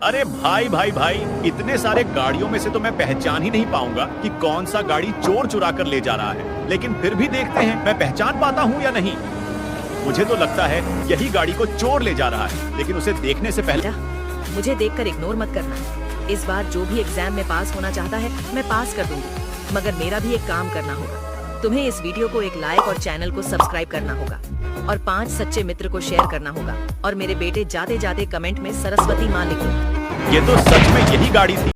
अरे भाई भाई भाई, इतने सारे गाड़ियों में से तो मैं पहचान ही नहीं पाऊंगा कि कौन सा गाड़ी चोर चुरा कर ले जा रहा है। लेकिन फिर भी देखते हैं मैं पहचान पाता हूँ या नहीं। मुझे तो लगता है यही गाड़ी को चोर ले जा रहा है, लेकिन उसे देखने से पहले मुझे देखकर इग्नोर मत करना। इस बार जो भी एग्जाम में पास होना चाहता है मैं पास कर दूंगी, मगर मेरा भी एक काम करना होगा। तुम्हें इस वीडियो को एक लाइक और चैनल को सब्सक्राइब करना होगा और 5 सच्चे मित्र को शेयर करना होगा। और मेरे बेटे जाते जाते कमेंट में सरस्वती माँ लिखो। ये तो सच में यही गाड़ी थी।